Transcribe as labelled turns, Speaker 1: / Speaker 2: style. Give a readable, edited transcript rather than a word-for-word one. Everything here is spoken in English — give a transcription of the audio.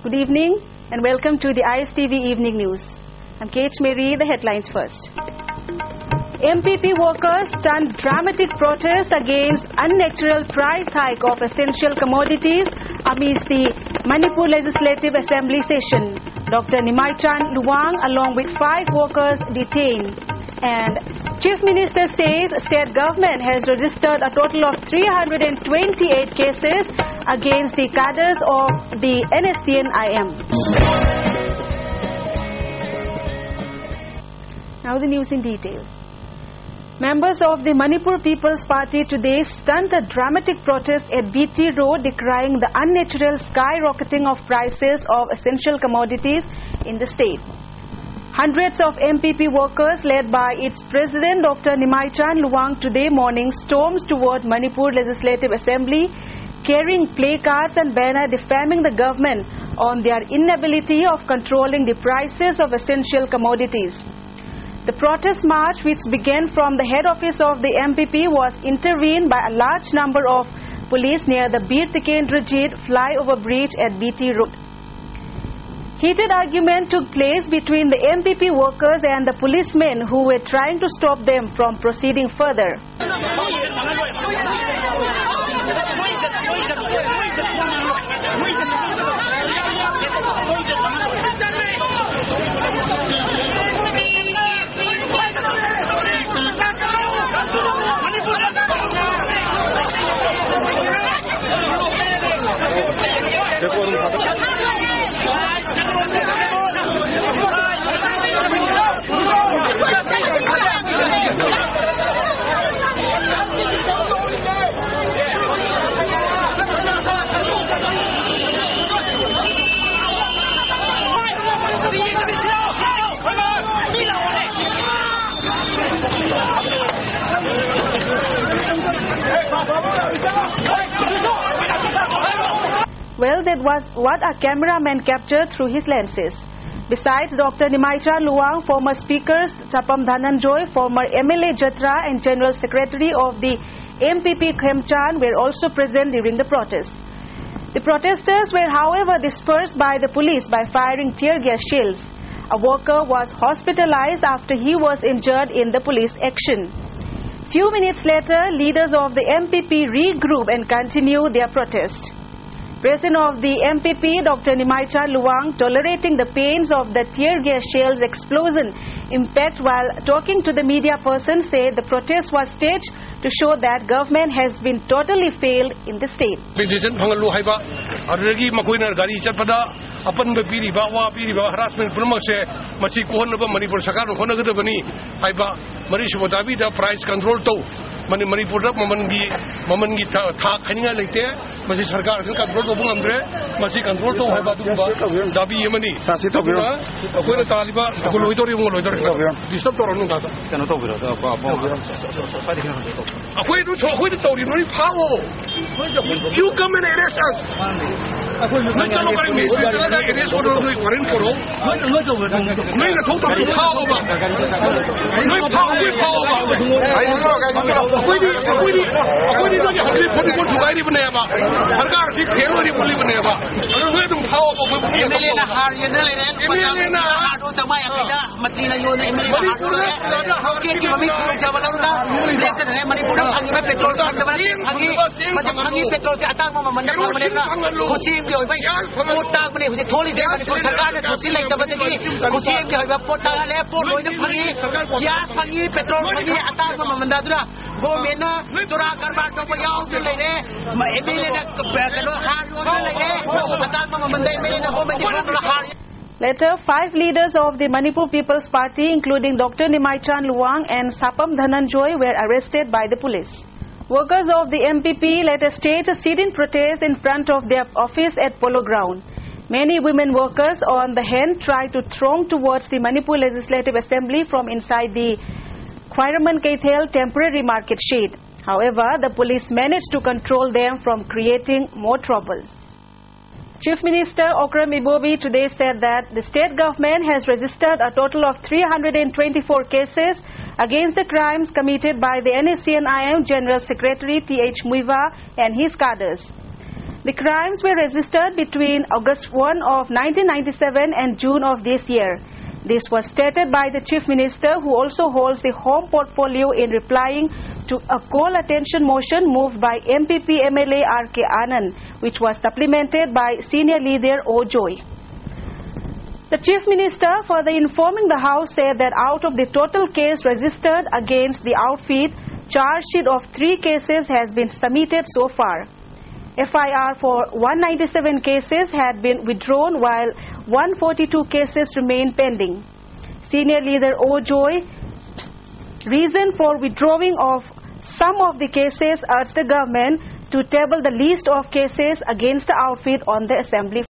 Speaker 1: Good evening and welcome to the ISTV Evening News. I'm Kate Mary, the headlines first. MPP workers stunned dramatic protest against unnatural price hike of essential commodities amidst the Manipur Legislative Assembly session. Dr. Nimaichan Luang along with 5 workers detained. And Chief Minister says state government has registered a total of 328 cases against the cadres of the NSCN-IM. Now the news in detail. Members of the Manipur People's Party today stunned a dramatic protest at BT Road decrying the unnatural skyrocketing of prices of essential commodities in the state. Hundreds of MPP workers led by its president Dr. Nimaichan Luang today morning stormed toward Manipur Legislative Assembly carrying placards and banners defaming the government on their inability of controlling the prices of essential commodities. The protest march, which began from the head office of the MPP, was intervened by a large number of police near the Bir Tikendrajit flyover bridge at BT Road. Heated argument took place between the MPP workers and the policemen who were trying to stop them from proceeding further. Well, that was what a cameraman captured through his lenses. Besides Dr. Nimaichan Luang, former speakers Sapam Dhananjoy, former MLA Jatra and General Secretary of the MPP Khemchan were also present during the protest. The protesters were however dispersed by the police by firing tear gas shells. A worker was hospitalized after he was injured in the police action. Few minutes later, leaders of the MPP regrouped and continued their protest. President of the MPP, Dr. Nimaichan Luang, tolerating the pains of the tear gas shells explosion impact while talking to the media person, said the protest was staged to show that government has been totally failed in the state.
Speaker 2: Manipur mamangi thak haninga lekte masi sarkar kan control to bungamre masi control to haiba dumba dabi yemani akoina taliba ko loidori mo loidori disturb to ranu ta kana to bira ta ba akoi du cho akoi to ri no phawo you come and arrest us akoi no kari me se da arrest ko do korin koro no na to phawo ba no phawo ba कोई नहीं तो हमारी police को ठुकाई बने बा सरकार से खेल वाली पुलिस बने बा अगर वे तुम खाओ को एमएलए ना हार ये ना ले रहे एमएलए ना हार तो जमा अकेला मती ना यो एमएलए हार तो के की मम्मी चावल ना देखते हैं मणिपुर में में पेट्रोल का दवाई भागी पेट्रोल से आता में मंडल में बनेगा खुशी में होई भाई पोटा बने हुए थोड़ी देर मणिपुर सरकार ने खुशी लेके बते की खुशी में होई पोटा ले पोट होई भागी गैस भागी पेट्रोल भागी आता में मंडल वो मेना चुरा कर बाटों को याओ जो ले रहे एमएलए ने कनो हार जो ले रहे बता तो बंदे एमएलए ने वो में जितना हार.
Speaker 1: Later, 5 leaders of the Manipur People's Party, including Dr. Nimaichan Luang and Sapam Dhananjoy, were arrested by the police. Workers of the MPP later staged a sit-in protest in front of their office at Polo Ground. Many women workers on the hand tried to throng towards the Manipur Legislative Assembly from inside the Khwairaman Kaithel temporary market shade. However, the police managed to control them from creating more trouble. Chief Minister Okram Ibobi today said that the state government has registered a total of 324 cases against the crimes committed by the NSCN-IM General Secretary T.H. Muiva and his cadres. The crimes were registered between August 1 of 1997 and June of this year. This was stated by the Chief Minister, who also holds the Home portfolio, in replying to a call attention motion moved by MPP MLA R.K. Anand, which was supplemented by Senior Leader O. Joy. The Chief Minister, further informing the House, said that out of the total case registered against the outfit, charge sheet of 3 cases has been submitted so far. FIR for 197 cases had been withdrawn, while 142 cases remain pending. Senior Leader O. Joy, reason for withdrawing of some of the cases, urged the government to table the list of cases against the outfit on the Assembly